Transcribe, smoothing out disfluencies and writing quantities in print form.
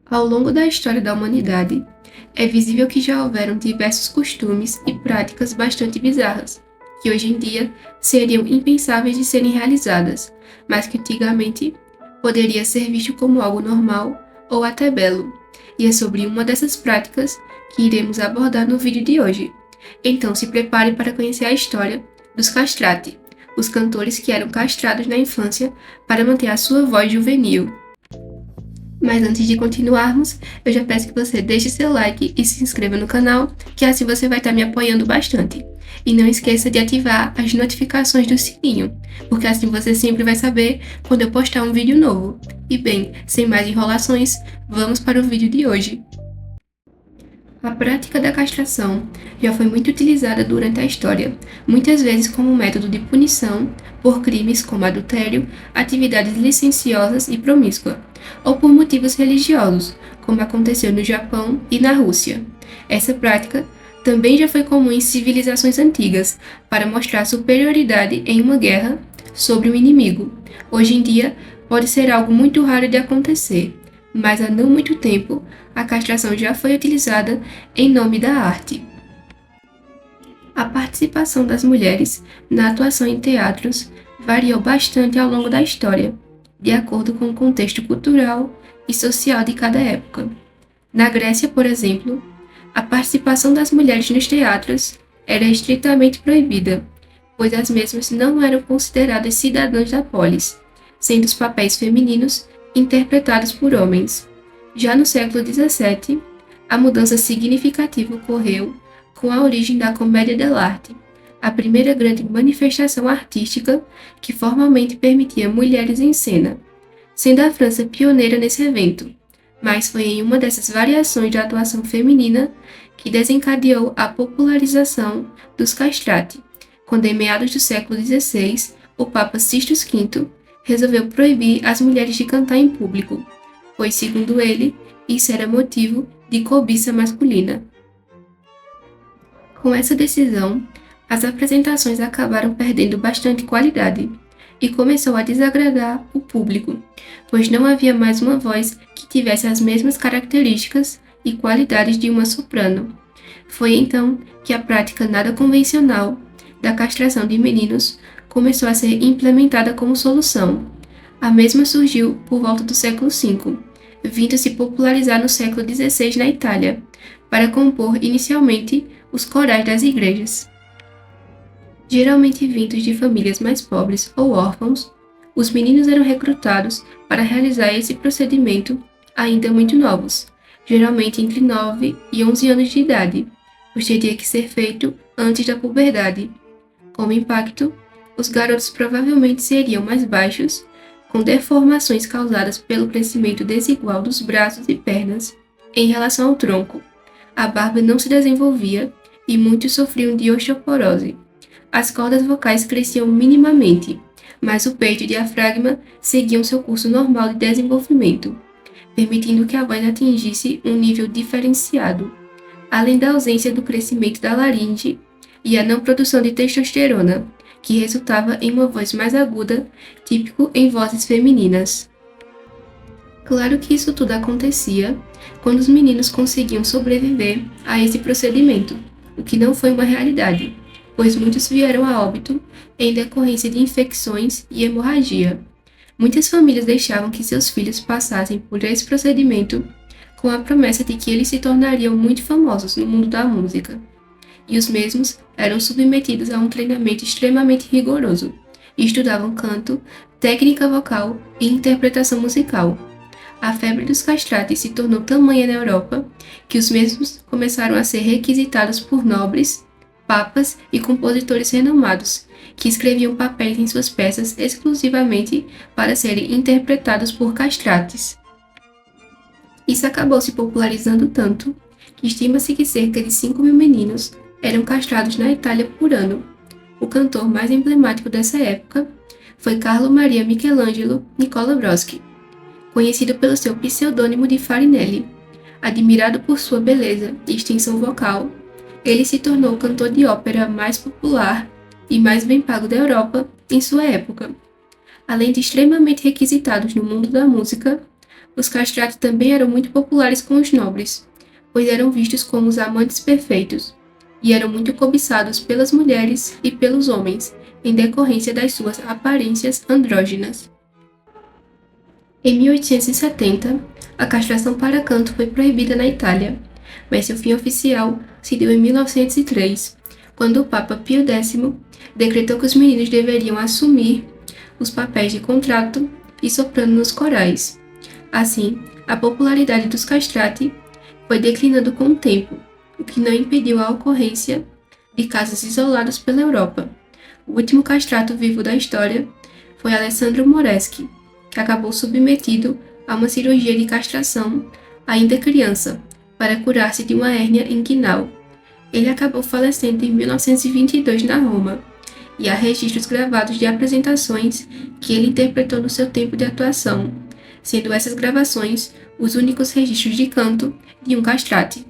Ao longo da história da humanidade, é visível que já houveram diversos costumes e práticas bastante bizarras, que hoje em dia seriam impensáveis de serem realizadas, mas que antigamente poderia ser visto como algo normal ou até belo. E é sobre uma dessas práticas que iremos abordar no vídeo de hoje. Então se prepare para conhecer a história dos castrati, os cantores que eram castrados na infância para manter a sua voz juvenil. Mas antes de continuarmos, eu já peço que você deixe seu like e se inscreva no canal, que assim você vai estar me apoiando bastante. E não esqueça de ativar as notificações do sininho, porque assim você sempre vai saber quando eu postar um vídeo novo. E bem, sem mais enrolações, vamos para o vídeo de hoje. A prática da castração já foi muito utilizada durante a história, muitas vezes como método de punição por crimes como adultério, atividades licenciosas e promíscua, ou por motivos religiosos, como aconteceu no Japão e na Rússia. Essa prática também já foi comum em civilizações antigas, para mostrar superioridade em uma guerra sobre o inimigo. Hoje em dia, pode ser algo muito raro de acontecer, mas há não muito tempo, a castração já foi utilizada em nome da arte. A participação das mulheres na atuação em teatros variou bastante ao longo da história, de acordo com o contexto cultural e social de cada época. Na Grécia, por exemplo, a participação das mulheres nos teatros era estritamente proibida, pois as mesmas não eram consideradas cidadãs da polis, sendo os papéis femininos interpretados por homens. Já no século XVII, a mudança significativa ocorreu com a origem da comédia dell'arte, a primeira grande manifestação artística que formalmente permitia mulheres em cena, sendo a França pioneira nesse evento, mas foi em uma dessas variações da atuação feminina que desencadeou a popularização dos castrati, quando em meados do século XVI, o Papa Sixtus V resolveu proibir as mulheres de cantar em público, pois, segundo ele, isso era motivo de cobiça masculina. Com essa decisão, as apresentações acabaram perdendo bastante qualidade e começou a desagradar o público, pois não havia mais uma voz que tivesse as mesmas características e qualidades de uma soprano. Foi então que a prática nada convencional da castração de meninos começou a ser implementada como solução. A mesma surgiu por volta do século V, vindo se popularizar no século XVI na Itália, para compor inicialmente os corais das igrejas. Geralmente vindos de famílias mais pobres ou órfãos, os meninos eram recrutados para realizar esse procedimento ainda muito novos, geralmente entre 9 e 11 anos de idade, pois teria que ser feito antes da puberdade. Como impacto, os garotos provavelmente seriam mais baixos, com deformações causadas pelo crescimento desigual dos braços e pernas em relação ao tronco. A barba não se desenvolvia e muitos sofriam de osteoporose. As cordas vocais cresciam minimamente, mas o peito e o diafragma seguiam seu curso normal de desenvolvimento, permitindo que a voz atingisse um nível diferenciado, além da ausência do crescimento da laringe e a não produção de testosterona, que resultava em uma voz mais aguda, típico em vozes femininas. Claro que isso tudo acontecia quando os meninos conseguiam sobreviver a esse procedimento, o que não foi uma realidade, pois muitos vieram a óbito em decorrência de infecções e hemorragia. Muitas famílias deixavam que seus filhos passassem por esse procedimento com a promessa de que eles se tornariam muito famosos no mundo da música, e os mesmos eram submetidos a um treinamento extremamente rigoroso, e estudavam canto, técnica vocal e interpretação musical. A febre dos castrati se tornou tamanha na Europa que os mesmos começaram a ser requisitados por nobres, papas e compositores renomados, que escreviam papéis em suas peças exclusivamente para serem interpretados por castratis. Isso acabou se popularizando tanto que estima-se que cerca de 5.000 meninos eram castrados na Itália por ano. O cantor mais emblemático dessa época foi Carlo Maria Michelangelo Nicola Broschi, conhecido pelo seu pseudônimo de Farinelli. Admirado por sua beleza e extensão vocal, ele se tornou o cantor de ópera mais popular e mais bem pago da Europa em sua época. Além de extremamente requisitados no mundo da música, Os castrati também eram muito populares com os nobres, pois eram vistos como os amantes perfeitos, e eram muito cobiçados pelas mulheres e pelos homens, em decorrência das suas aparências andrógenas. Em 1870, a castração para canto foi proibida na Itália, mas seu fim oficial se deu em 1903, quando o Papa Pio X decretou que os meninos deveriam assumir os papéis de contralto e soprano nos corais. Assim, a popularidade dos castrati foi declinando com o tempo, o que não impediu a ocorrência de casos isolados pela Europa. O último castrato vivo da história foi Alessandro Moreschi, que acabou submetido a uma cirurgia de castração ainda criança, para curar-se de uma hérnia inguinal. Ele acabou falecendo em 1922 na Roma, e há registros gravados de apresentações que ele interpretou no seu tempo de atuação, sendo essas gravações os únicos registros de canto de um castrati.